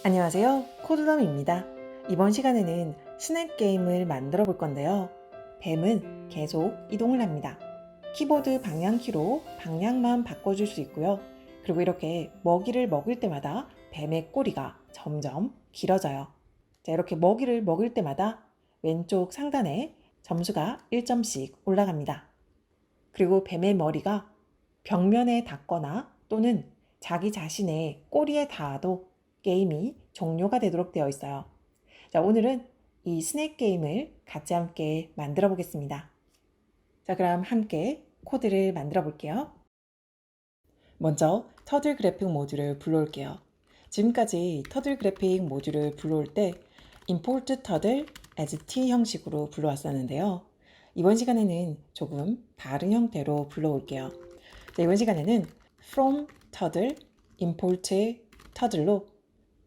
안녕하세요. 코드덤입니다. 이번 시간에는 스낵 게임을 만들어 볼 건데요. 뱀은 계속 이동을 합니다. 키보드 방향키로 방향만 바꿔줄 수 있고요. 그리고 이렇게 먹이를 먹을 때마다 뱀의 꼬리가 점점 길어져요. 자, 이렇게 먹이를 먹을 때마다 왼쪽 상단에 점수가 1점씩 올라갑니다. 그리고 뱀의 머리가 벽면에 닿거나 또는 자기 자신의 꼬리에 닿아도 게임이 종료가 되도록 되어 있어요. 자, 오늘은 이 스낵 게임을 같이 함께 만들어 보겠습니다. 자, 그럼 함께 코드를 만들어 볼게요. 먼저 터들 그래픽 모듈을 불러올게요. 지금까지 터들 그래픽 모듈을 불러올 때 import 터들 as t 형식으로 불러왔었는데요. 이번 시간에는 조금 다른 형태로 불러올게요. 자, 이번 시간에는 from 터들 import 터들로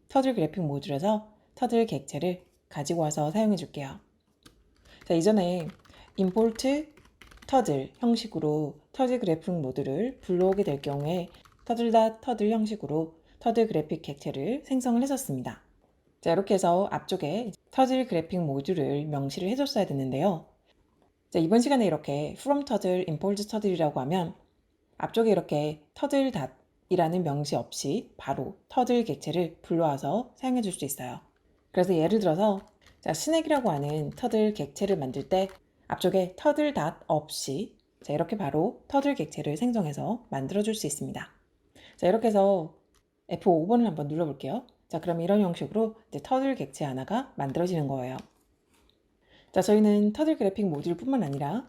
터들 그래픽 모듈에서 터들 객체를 가지고 와서 사용해 줄게요. 자, 이전에 import 터들 형식으로 터들 그래픽 모듈을 불러오게 될 경우에 터들 형식으로 터들 그래픽 객체를 생성을 했었습니다. 자, 이렇게 해서 앞쪽에 터들 그래픽 모듈을 명시를 해줬어야 됐는데요. 자, 이번 시간에 이렇게 from 터들, import 터들이라고 하면 앞쪽에 이렇게 터들닷이라는 명시 없이 바로 터들 객체를 불러와서 사용해 줄 수 있어요. 그래서 예를 들어서 자, 스낵이라고 하는 터들 객체를 만들 때 앞쪽에 터들닷 없이 자, 이렇게 바로 터들 객체를 생성해서 만들어 줄 수 있습니다. 자, 이렇게 해서 F5번을 한번 눌러볼게요. 자, 그럼 이런 형식으로 이제 터들 객체 하나가 만들어지는 거예요. 자, 저희는 터들 그래픽 모듈 뿐만 아니라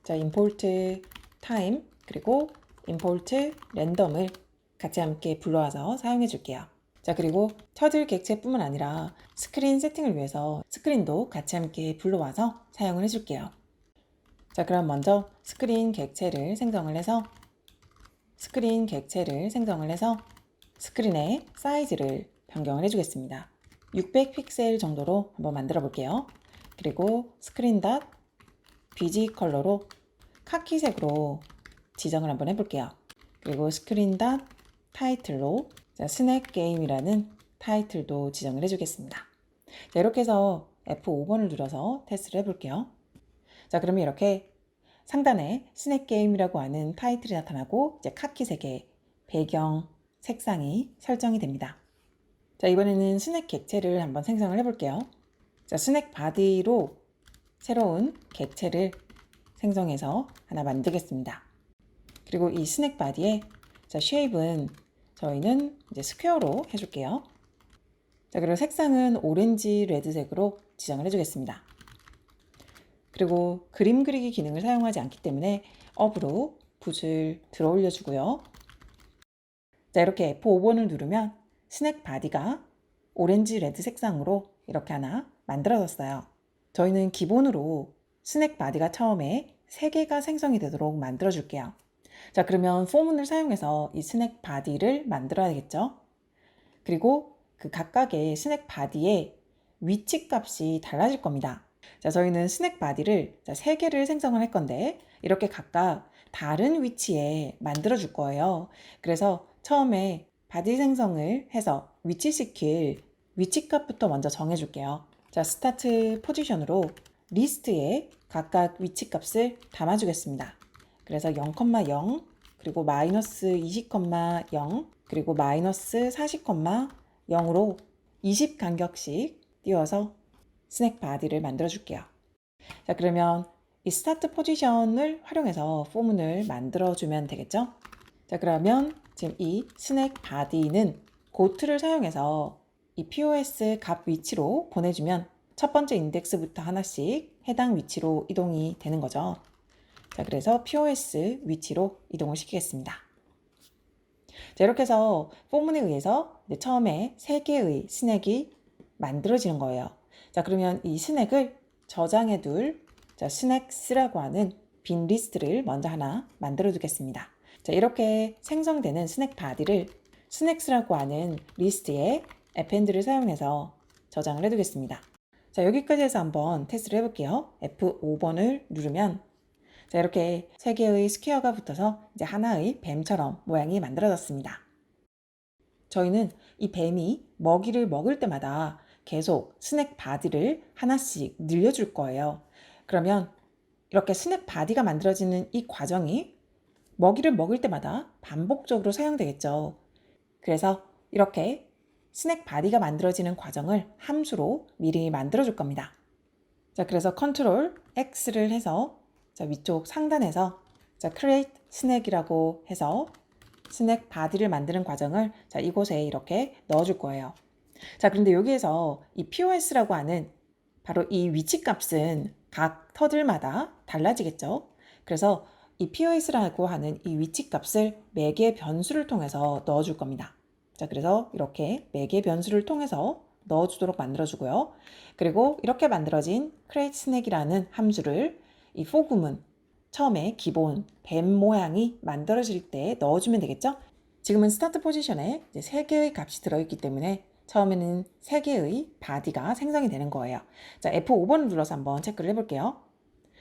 자, import time 그리고 import random을 같이 함께 불러와서 사용해 줄게요. 자, 그리고 터들 객체뿐만 아니라 스크린 세팅을 위해서 스크린도 같이 함께 불러와서 사용을 해줄게요. 자, 그럼 먼저 스크린 객체를 생성을 해서 스크린의 사이즈를 변경을 해주겠습니다. 600 픽셀 정도로 한번 만들어 볼게요. 그리고 스크린 닷 BG 컬러로 카키색으로 지정을 한번 해볼게요. 그리고 스크린 닷 타이틀로 스낵 게임이라는 타이틀도 지정을 해주겠습니다. 자, 이렇게 해서 F5번을 눌러서 테스트를 해볼게요. 자, 그러면 이렇게 상단에 스낵 게임이라고 하는 타이틀이 나타나고 이제 카키색의 배경 색상이 설정이 됩니다. 자, 이번에는 스낵 객체를 한번 생성을 해볼게요. 자, 스낵 바디로 새로운 객체를 생성해서 하나 만들겠습니다. 그리고 이 스낵 바디에 자, 쉐입은 저희는 이제 스퀘어로 해줄게요. 자, 그리고 색상은 오렌지 레드색으로 지정을 해주겠습니다. 그리고 그림 그리기 기능을 사용하지 않기 때문에 업으로 붓을 들어 올려주고요. 자, 이렇게 F5번을 누르면 스낵 바디가 오렌지 레드 색상으로 이렇게 하나 만들어졌어요. 저희는 기본으로 스낵 바디가 처음에 3개가 생성이 되도록 만들어 줄게요. 자, 그러면 포문을 사용해서 이 스낵 바디를 만들어야겠죠? 그리고 그 각각의 스낵 바디의 위치 값이 달라질 겁니다. 자, 저희는 스낵 바디를 3개를 생성을 할 건데 이렇게 각각 다른 위치에 만들어 줄 거예요. 그래서 처음에 바디 생성을 해서 위치시킬 위치 값부터 먼저 정해 줄게요. 자, 스타트 포지션으로 리스트에 각각 위치 값을 담아 주겠습니다. 그래서 0,0 그리고 마이너스 20,0 그리고 마이너스 40,0으로 20 간격씩 띄워서 스낵 바디를 만들어 줄게요. 자, 그러면 이 스타트 포지션을 활용해서 포문을 만들어 주면 되겠죠? 자, 그러면 지금 이 스낵 바디는 고트를 사용해서 이 POS 값 위치로 보내주면 첫 번째 인덱스부터 하나씩 해당 위치로 이동이 되는 거죠. 자, 그래서 POS 위치로 이동을 시키겠습니다. 자, 이렇게 해서 포문에 의해서 처음에 3개의 스낵이 만들어지는 거예요. 자, 그러면 이 스낵을 저장해 둘 스낵스라고 하는 빈 리스트를 먼저 하나 만들어 두겠습니다. 자, 이렇게 생성되는 스낵 바디를 스낵스라고 하는 리스트에 append를 사용해서 저장을 해 두겠습니다. 자, 여기까지 해서 한번 테스트를 해볼게요. F5번을 누르면 자, 이렇게 3개의 스퀘어가 붙어서 이제 하나의 뱀처럼 모양이 만들어졌습니다. 저희는 이 뱀이 먹이를 먹을 때마다 계속 스낵 바디를 하나씩 늘려줄 거예요. 그러면 이렇게 스낵 바디가 만들어지는 이 과정이 먹이를 먹을 때마다 반복적으로 사용되겠죠. 그래서 이렇게 스낵 바디가 만들어지는 과정을 함수로 미리 만들어줄 겁니다. 자, 그래서 컨트롤 X를 해서 위쪽 상단에서 create 스낵이라고 해서 스낵 바디를 만드는 과정을 이곳에 이렇게 넣어줄 거예요. 자, 그런데 여기에서 이 POS라고 하는 바로 이 위치 값은 각 터들마다 달라지겠죠. 그래서 이 POS라고 하는 이 위치 값을 매개 변수를 통해서 넣어줄 겁니다. 자, 그래서 이렇게 매개 변수를 통해서 넣어주도록 만들어주고요. 그리고 이렇게 만들어진 create snack이라는 함수를 이 for 구문 처음에 기본 뱀 모양이 만들어질 때 넣어주면 되겠죠? 지금은 스타트 포지션에 3개의 값이 들어있기 때문에 처음에는 3개의 바디가 생성이 되는 거예요. 자, F5번을 눌러서 한번 체크를 해볼게요.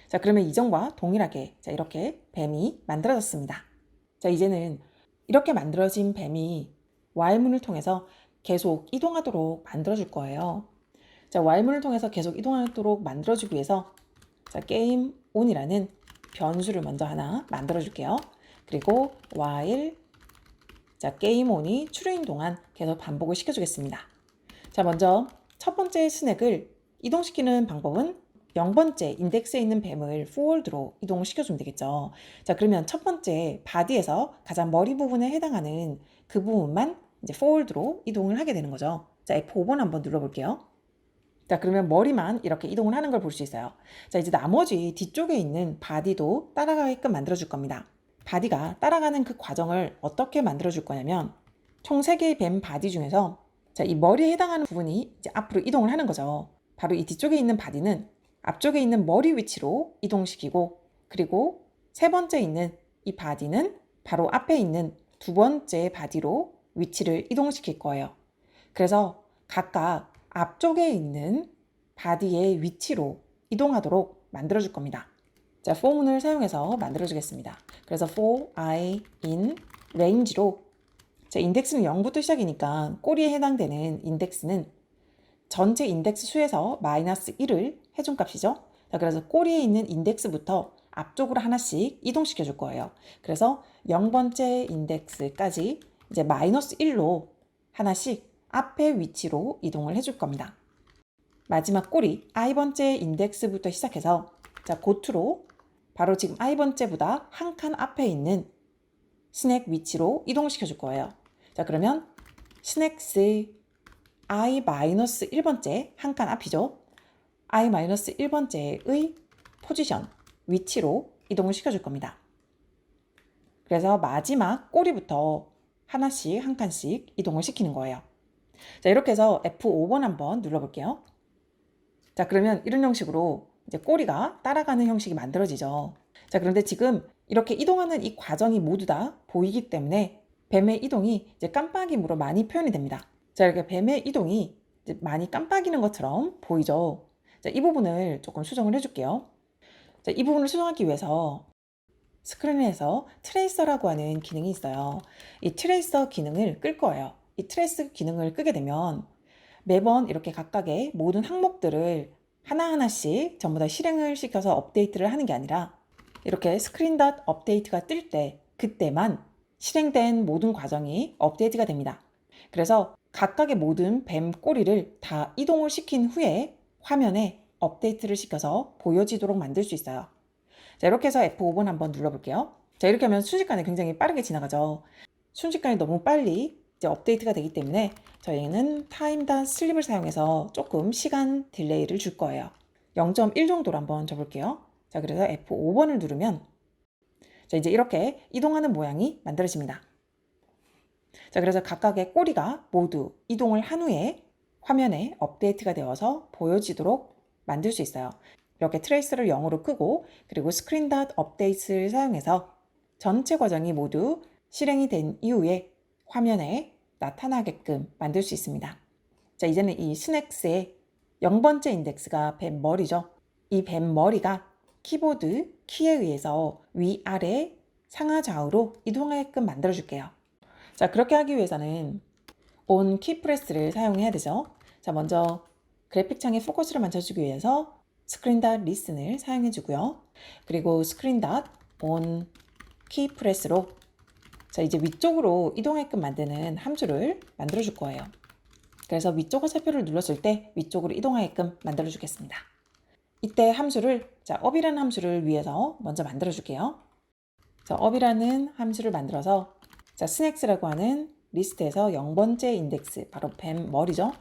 자, 그러면 이전과 동일하게 이렇게 뱀이 만들어졌습니다. 자, 이제는 이렇게 만들어진 뱀이 while문을 통해서 계속 이동하도록 만들어줄 거예요. 자, while문을 통해서 계속 이동하도록 만들어주기 위해서 게임 on이라는 변수를 먼저 하나 만들어줄게요. 그리고 while 게임 on이 true인 동안 계속 반복을 시켜주겠습니다. 자, 먼저 첫 번째 스낵을 이동시키는 방법은 0번째 인덱스에 있는 뱀을 forward로 이동을 시켜주면 되겠죠. 자, 그러면 첫 번째 바디에서 가장 머리 부분에 해당하는 그 부분만 이제 forward로 이동을 하게 되는 거죠. 자, F5번 한번 눌러볼게요. 자, 그러면 머리만 이렇게 이동을 하는 걸 볼 수 있어요. 자, 이제 나머지 뒤쪽에 있는 바디도 따라가게끔 만들어줄 겁니다. 바디가 따라가는 그 과정을 어떻게 만들어줄 거냐면 총 3개의 뱀 바디 중에서 이 머리에 해당하는 부분이 이제 앞으로 이동을 하는 거죠. 바로 이 뒤쪽에 있는 바디는 앞쪽에 있는 머리 위치로 이동시키고, 그리고 3번째 있는 이 바디는 바로 앞에 있는 2번째 바디로 위치를 이동시킬 거예요. 그래서 각각 앞쪽에 있는 바디의 위치로 이동하도록 만들어줄 겁니다. 자, for문을 사용해서 만들어주겠습니다. 그래서 for i in range로 인덱스는 0부터 시작이니까 꼬리에 해당되는 인덱스는 전체 인덱스 수에서 마이너스 1을 해준 값이죠. 자, 그래서 꼬리에 있는 인덱스부터 앞쪽으로 하나씩 이동시켜 줄 거예요. 그래서 0번째 인덱스까지 이제 마이너스 1로 하나씩 앞에 위치로 이동을 해줄 겁니다. 마지막 꼬리 i번째 인덱스부터 시작해서 고트로 바로 지금 i번째보다 한 칸 앞에 있는 스낵 위치로 이동시켜 줄 거예요. 자, 그러면 스낵스 i-1번째 한 칸 앞이죠. i-1번째의 포지션, 위치로 이동을 시켜줄 겁니다. 그래서 마지막 꼬리부터 하나씩 한 칸씩 이동을 시키는 거예요. 자, 이렇게 해서 F5번 한번 눌러볼게요. 자, 그러면 이런 형식으로 이제 꼬리가 따라가는 형식이 만들어지죠. 자, 그런데 지금 이렇게 이동하는 이 과정이 모두 다 보이기 때문에 뱀의 이동이 이제 깜빡임으로 많이 표현이 됩니다. 자, 이렇게 뱀의 이동이 이제 많이 깜빡이는 것처럼 보이죠. 자, 이 부분을 조금 수정을 해줄게요. 자, 이 부분을 수정하기 위해서 스크린에서 트레이서라고 하는 기능이 있어요. 이 트레이서 기능을 끌 거예요. 이 트레이서 기능을 끄게 되면 매번 이렇게 각각의 모든 항목들을 하나하나씩 전부 다 실행을 시켜서 업데이트를 하는 게 아니라 이렇게 스크린 닷 업데이트가 뜰 때 그때만 실행된 모든 과정이 업데이트가 됩니다. 그래서 각각의 모든 뱀 꼬리를 다 이동을 시킨 후에 화면에 업데이트를 시켜서 보여지도록 만들 수 있어요. 자, 이렇게 해서 F5번 한번 눌러볼게요. 자, 이렇게 하면 순식간에 굉장히 빠르게 지나가죠. 순식간에 너무 빨리 이제 업데이트가 되기 때문에 저희는 time.sleep을 사용해서 조금 시간 딜레이를 줄 거예요. 0.1 정도로 한번 줘볼게요. 자, 그래서 F5번을 누르면 자, 이제 이렇게 이동하는 모양이 만들어집니다. 자, 그래서 각각의 꼬리가 모두 이동을 한 후에 화면에 업데이트가 되어서 보여지도록 만들 수 있어요. 이렇게 트레이스를 0으로 끄고 그리고 스크린 닷 업데이트를 사용해서 전체 과정이 모두 실행이 된 이후에 화면에 나타나게끔 만들 수 있습니다. 자, 이제는 이 스낵스의 0번째 인덱스가 뱀 머리죠. 이 뱀 머리가 키보드 키에 의해서 위아래 상하 좌우로 이동하게끔 만들어 줄게요. 자, 그렇게 하기 위해서는 on key press를 사용해야 되죠. 자, 먼저 그래픽 창에 포커스를 맞춰주기 위해서 스크린 닷 리슨을 사용해 주고요. 그리고 스크린 닷 on key press로 자, 이제 위쪽으로 이동하게끔 만드는 함수를 만들어 줄 거예요. 그래서 위쪽 화살표를 눌렀을 때 위쪽으로 이동하게끔 만들어 주겠습니다. 이때 함수를 자, up이라는 함수를 위해서 먼저 만들어 줄게요. 자, up이라는 함수를 만들어서 자, snex라고 하는 리스트에서 0번째 인덱스 바로 뱀 머리죠.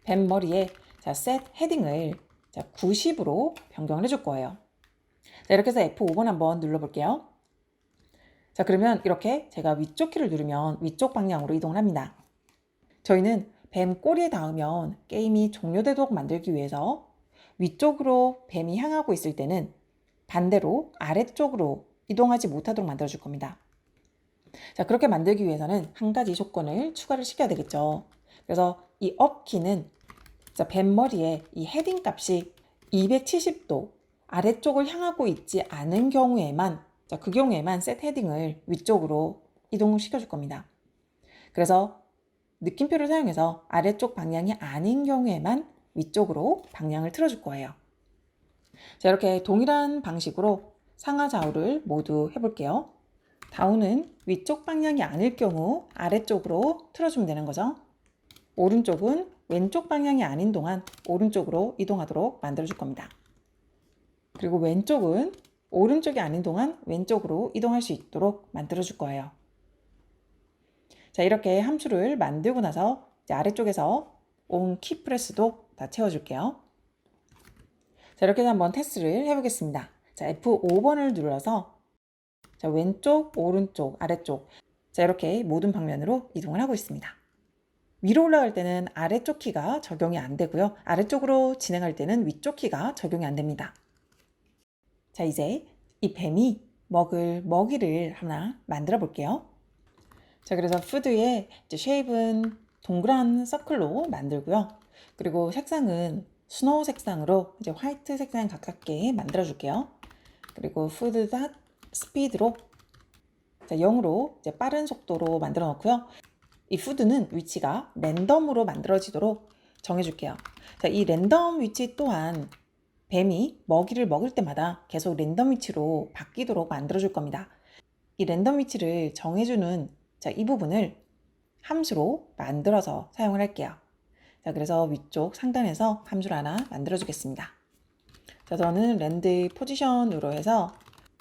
뱀 머리에 자, set 헤딩을 자, 90으로 변경을 해줄 거예요. 자, 이렇게 해서 F5번 한번 눌러볼게요. 자, 그러면 이렇게 제가 위쪽 키를 누르면 위쪽 방향으로 이동을 합니다. 저희는 뱀 꼬리에 닿으면 게임이 종료되도록 만들기 위해서 위쪽으로 뱀이 향하고 있을 때는 반대로 아래쪽으로 이동하지 못하도록 만들어줄 겁니다. 자, 그렇게 만들기 위해서는 한 가지 조건을 추가를 시켜야 되겠죠. 그래서 이 업 키는 자, 뱀 머리에 이 헤딩 값이 270도 아래쪽을 향하고 있지 않은 경우에만 자, 그 경우에만 셋 헤딩을 위쪽으로 이동을 시켜줄 겁니다. 그래서 느낌표를 사용해서 아래쪽 방향이 아닌 경우에만 위쪽으로 방향을 틀어줄 거예요. 자, 이렇게 동일한 방식으로 상하 좌우를 모두 해볼게요. 다운은 위쪽 방향이 아닐 경우 아래쪽으로 틀어주면 되는 거죠. 오른쪽은 왼쪽 방향이 아닌 동안 오른쪽으로 이동하도록 만들어줄 겁니다. 그리고 왼쪽은 오른쪽이 아닌 동안 왼쪽으로 이동할 수 있도록 만들어줄 거예요. 자, 이렇게 함수를 만들고 나서 이제 아래쪽에서 on key press도 다 채워줄게요. 자, 이렇게 해서 한번 테스트를 해보겠습니다. 자, F5번을 눌러서 자, 왼쪽, 오른쪽, 아래쪽 자, 이렇게 모든 방면으로 이동을 하고 있습니다. 위로 올라갈 때는 아래쪽 키가 적용이 안 되고요. 아래쪽으로 진행할 때는 위쪽 키가 적용이 안 됩니다. 자, 이제 이 뱀이 먹을 먹이를 하나 만들어 볼게요. 자, 그래서 푸드에 이제 쉐입은 동그란 서클로 만들고요. 그리고 색상은 스노우 색상으로 이제 화이트 색상 가깝게 만들어 줄게요. 그리고 푸드 닷 스피드로 자, 0으로 이제 빠른 속도로 만들어 놓고요. 이 푸드는 위치가 랜덤으로 만들어지도록 정해줄게요. 자, 이 랜덤 위치 또한 뱀이 먹이를 먹을 때마다 계속 랜덤 위치로 바뀌도록 만들어줄 겁니다. 이 랜덤 위치를 정해주는 자, 이 부분을 함수로 만들어서 사용을 할게요. 자, 그래서 위쪽 상단에서 함수를 하나 만들어 주겠습니다. 자, 저는 랜드 포지션으로 해서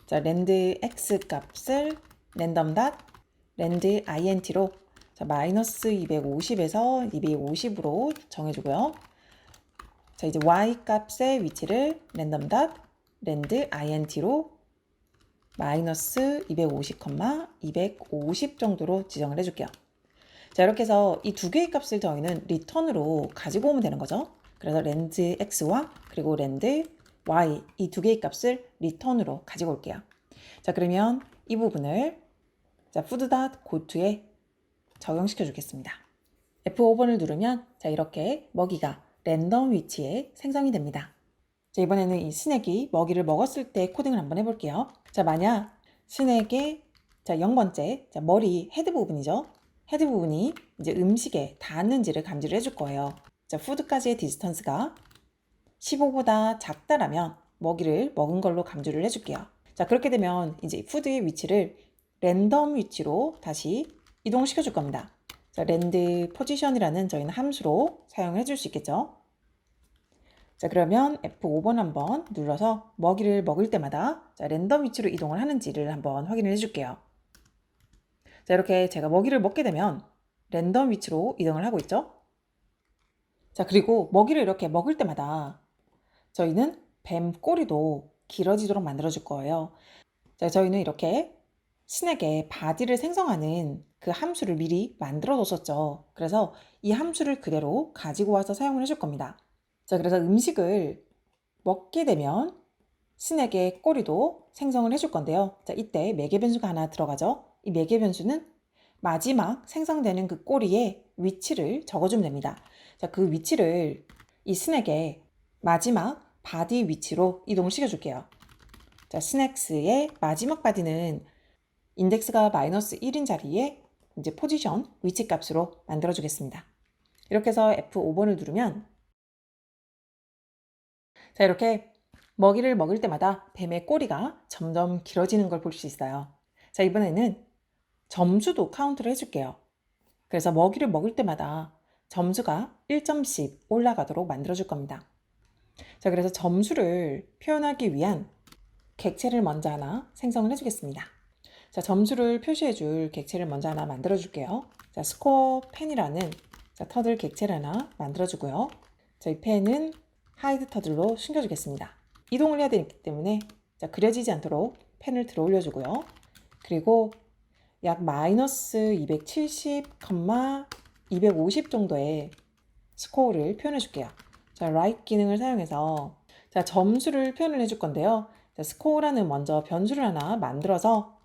자, 랜드 x 값을 랜덤 닷 랜드 int로 자, 마이너스 250에서 250으로 정해주고요. 자, 이제 y 값의 위치를 랜덤 닷 랜드 int로 마이너스 250, 250 정도로 지정을 해줄게요. 자, 이렇게 해서 이 두 개의 값을 저희는 리턴으로 가지고 오면 되는 거죠. 그래서 랜드 x와 그리고 랜드 y 이 두 개의 값을 리턴으로 가지고 올게요. 자, 그러면 이 부분을 자, food.goTo에 적용시켜 주겠습니다. F5번을 누르면 자, 이렇게 먹이가 랜덤 위치에 생성이 됩니다. 자, 이번에는 이 스낵이 먹이를 먹었을 때 코딩을 한번 해볼게요. 자, 만약 스낵의 자, 0번째 자, 머리 헤드 부분이죠. 헤드 부분이 이제 음식에 닿았는지를 감지를 해줄 거예요. 자, 푸드까지의 디스턴스가 15보다 작다라면 먹이를 먹은 걸로 감지를 해줄게요. 자, 그렇게 되면 이제 푸드의 위치를 랜덤 위치로 다시 이동시켜 줄 겁니다. 자, 랜드 포지션이라는 저희는 함수로 사용을 해줄 수 있겠죠. 자, 그러면 F5번 한번 눌러서 먹이를 먹을 때마다 자, 랜덤 위치로 이동을 하는지를 한번 확인을 해줄게요. 자, 이렇게 제가 먹이를 먹게 되면 랜덤 위치로 이동을 하고 있죠. 자, 그리고 먹이를 이렇게 먹을 때마다 저희는 뱀 꼬리도 길어지도록 만들어 줄 거예요. 자, 저희는 이렇게 스낵의 바디를 생성하는 그 함수를 미리 만들어 뒀었죠. 그래서 이 함수를 그대로 가지고 와서 사용을 해줄 겁니다. 자, 그래서 음식을 먹게 되면 스낵의 꼬리도 생성을 해줄 건데요. 자, 이때 매개 변수가 하나 들어가죠. 이 매개 변수는 마지막 생성되는 그 꼬리의 위치를 적어주면 됩니다. 자, 그 위치를 이 스낵의 마지막 바디 위치로 이동을 시켜줄게요. 자, 스낵스의 마지막 바디는 인덱스가 마이너스 1인 자리에 이제 포지션 위치 값으로 만들어 주겠습니다. 이렇게 해서 F5번을 누르면 자, 이렇게 먹이를 먹을 때마다 뱀의 꼬리가 점점 길어지는 걸 볼 수 있어요. 자, 이번에는 점수도 카운트를 해줄게요. 그래서 먹이를 먹을 때마다 점수가 1점씩 올라가도록 만들어줄 겁니다. 자, 그래서 점수를 표현하기 위한 객체를 먼저 하나 생성을 해주겠습니다. 자, 점수를 표시해줄 객체를 먼저 하나 만들어줄게요. 자, 스코어 펜이라는 터들 객체를 하나 만들어주고요. 저희 펜은 하이드 터들로 숨겨주겠습니다. 이동을 해야 되기 때문에 그려지지 않도록 펜을 들어 올려주고요. 그리고 약 마이너스 270, 250 정도의 스코어를 표현해 줄게요. 자, write 기능을 사용해서 점수를 표현을 해줄 건데요. 스코어라는 먼저 변수를 하나 만들어서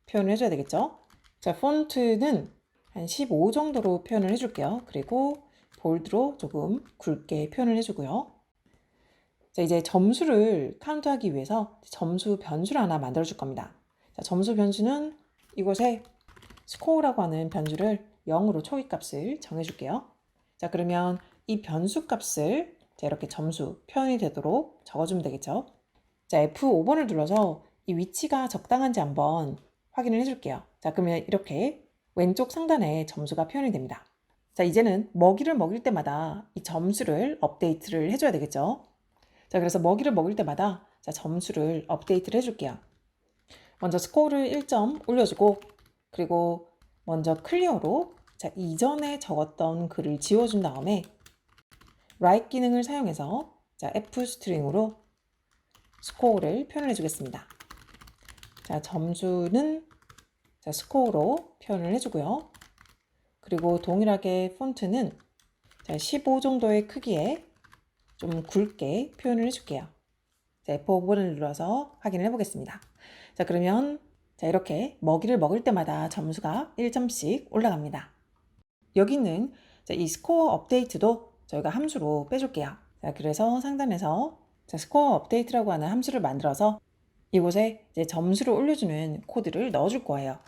표현을 해줘야 되겠죠. 자, 폰트는 한 15 정도로 표현을 해줄게요. 그리고 볼드로 조금 굵게 표현을 해주고요. 자, 이제 점수를 카운트하기 위해서 점수 변수를 하나 만들어 줄 겁니다. 자, 점수 변수는 이곳에 스코어라고 하는 변수를 0으로 초기값을 정해줄게요. 자, 그러면 이 변수 값을 이렇게 점수 표현이 되도록 적어주면 되겠죠. 자, F5번을 눌러서 이 위치가 적당한지 한번 확인을 해줄게요. 자, 그러면 이렇게 왼쪽 상단에 점수가 표현이 됩니다. 자, 이제는 먹이를 먹일 때마다 이 점수를 업데이트를 해줘야 되겠죠. 자, 그래서 먹이를 먹일 때마다 점수를 업데이트를 해줄게요. 먼저 스코어를 1점 올려주고, 그리고 먼저 클리어로 이전에 적었던 글을 지워준 다음에 write 기능을 사용해서 F 스트링으로 스코어를 표현해 주겠습니다. 자, 점수는 스코어로 표현을 해주고요. 그리고 동일하게 폰트는 15 정도의 크기에 좀 굵게 표현을 해줄게요. 자, F5번을 눌러서 확인을 해보겠습니다. 자, 그러면 이렇게 먹이를 먹을 때마다 점수가 1점씩 올라갑니다. 여기는 이 스코어 업데이트도 저희가 함수로 빼줄게요. 자, 그래서 상단에서 스코어 업데이트라고 하는 함수를 만들어서 이곳에 점수를 올려주는 코드를 넣어줄 거예요.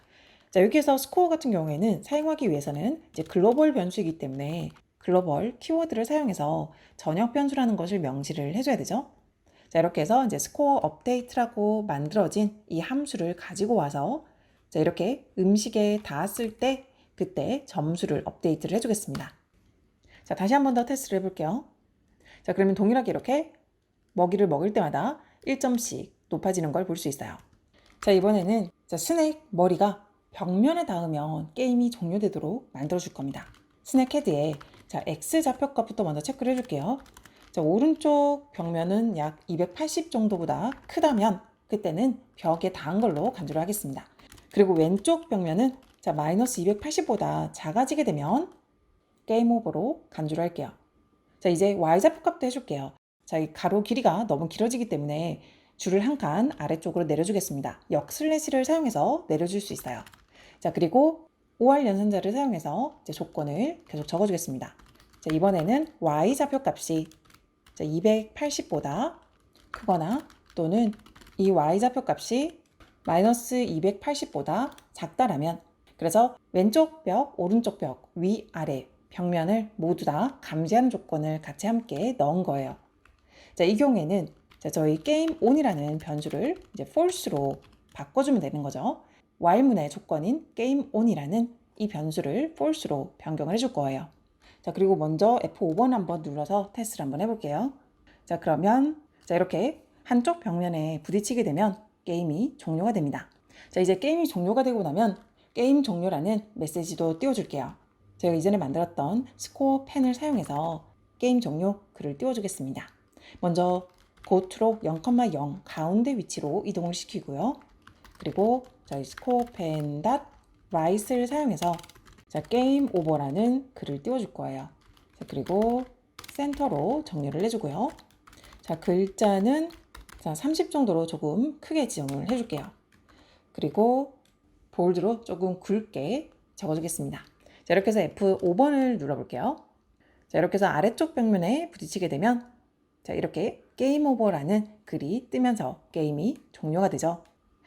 자, 여기에서 스코어 같은 경우에는 사용하기 위해서는 글로벌 변수이기 때문에 글로벌 키워드를 사용해서 전역 변수라는 것을 명시를 해줘야 되죠. 자, 이렇게 해서 스코어 업데이트라고 만들어진 이 함수를 가지고 와서 이렇게 음식에 닿았을 때 그때 점수를 업데이트를 해주겠습니다. 자, 다시 한 번 더 테스트를 해볼게요. 자, 그러면 동일하게 이렇게 먹이를 먹을 때마다 1점씩 높아지는 걸 볼 수 있어요. 자, 이번에는 스낵 머리가 벽면에 닿으면 게임이 종료되도록 만들어줄 겁니다. 스낵 헤드에 X 좌표값부터 먼저 체크를 해줄게요. 자, 오른쪽 벽면은 약 280 정도보다 크다면 그때는 벽에 닿은 걸로 간주를 하겠습니다. 그리고 왼쪽 벽면은 마이너스 280보다 작아지게 되면 게임 오버로 간주를 할게요. 자, 이제 Y좌표값도 해줄게요. 자, 이 가로 길이가 너무 길어지기 때문에 줄을 한 칸 아래쪽으로 내려주겠습니다. 역슬래시를 사용해서 내려줄 수 있어요. 자, 그리고 OR 연산자를 사용해서 조건을 계속 적어주겠습니다. 자, 이번에는 Y좌표값이 280보다 크거나 또는 이 Y좌표값이 마이너스 280보다 작다라면, 그래서 왼쪽 벽, 오른쪽 벽, 위, 아래 벽면을 모두 다 감지하는 조건을 같이 함께 넣은 거예요. 자, 이 경우에는 저희 게임 on이라는 변수를 false로 바꿔주면 되는 거죠. while문의 조건인 게임 on이라는 이 변수를 false로 변경을 해줄 거예요. 자, 그리고 먼저 F5번 한번 눌러서 테스트를 한번 해볼게요. 자, 그러면 이렇게 한쪽 벽면에 부딪히게 되면 게임이 종료가 됩니다. 자, 이제 게임이 종료가 되고 나면 게임 종료라는 메시지도 띄워줄게요. 제가 이전에 만들었던 스코어 펜을 사용해서 게임 종료 글을 띄워주겠습니다. 먼저 고트로 0,0 가운데 위치로 이동을 시키고요. 그리고 저희 스코어 펜 write를 사용해서 게임 오버라는 글을 띄워줄 거예요. 자, 그리고 센터로 정렬을 해주고요. 자, 글자는 30 정도로 조금 크게 지정을 해줄게요. 그리고 볼드로 조금 굵게 적어주겠습니다. 자, 이렇게 해서 F5번을 눌러볼게요. 자, 이렇게 해서 아래쪽 벽면에 부딪히게 되면 이렇게 게임 오버라는 글이 뜨면서 게임이 종료가 되죠.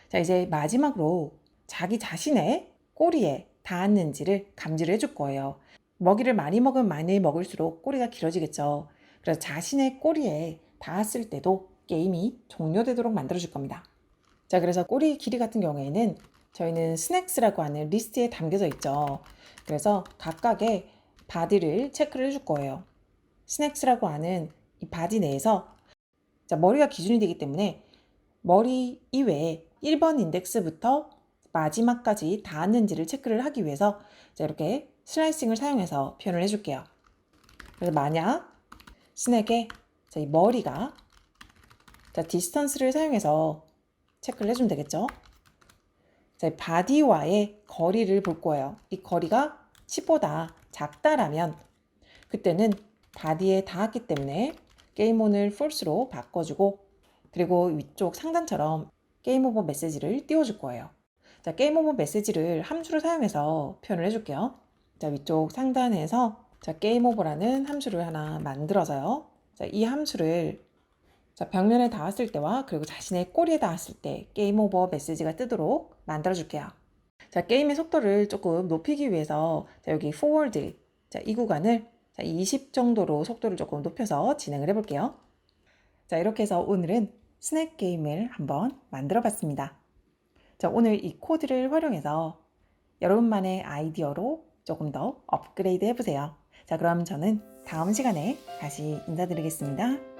자, 이제 마지막으로 자기 자신의 꼬리에 닿았는지를 감지를 해줄 거예요. 먹이를 많이 먹으면 많이 먹을수록 꼬리가 길어지겠죠. 그래서 자신의 꼬리에 닿았을 때도 게임이 종료되도록 만들어줄 겁니다. 자, 그래서 꼬리 길이 같은 경우에는 저희는 스낵스라고 하는 리스트에 담겨져 있죠. 그래서 각각의 바디를 체크를 해줄 거예요. 스낵스라고 하는 이 바디 내에서 자, 머리가 기준이 되기 때문에 머리 이외에 1번 인덱스부터 마지막까지 닿았는지를 체크를 하기 위해서 자, 이렇게 슬라이싱을 사용해서 표현을 해줄게요. 그래서 만약 스낵의 이 머리가 자, 디스턴스를 사용해서 체크를 해주면 되겠죠. 자, 바디와의 거리를 볼 거예요. 이 거리가 10보다 작다라면 그때는 바디에 닿았기 때문에 게임 온을 false로 바꿔주고 그리고 위쪽 상단처럼 게임 오버 메시지를 띄워줄 거예요. 자, 게임 오버 메시지를 함수를 사용해서 표현을 해줄게요. 자, 위쪽 상단에서 자, 게임 오버라는 함수를 하나 만들어서요. 자, 이 함수를 자, 벽면에 닿았을 때와 그리고 자신의 꼬리에 닿았을 때 게임 오버 메시지가 뜨도록 만들어 줄게요. 자, 게임의 속도를 조금 높이기 위해서 자, 여기 forward 자, 이 구간을 자, 20 정도로 속도를 조금 높여서 진행을 해 볼게요. 자, 이렇게 해서 오늘은 스낵 게임을 한번 만들어 봤습니다. 자, 오늘 이 코드를 활용해서 여러분만의 아이디어로 조금 더 업그레이드 해보세요. 자, 그럼 저는 다음 시간에 다시 인사드리겠습니다.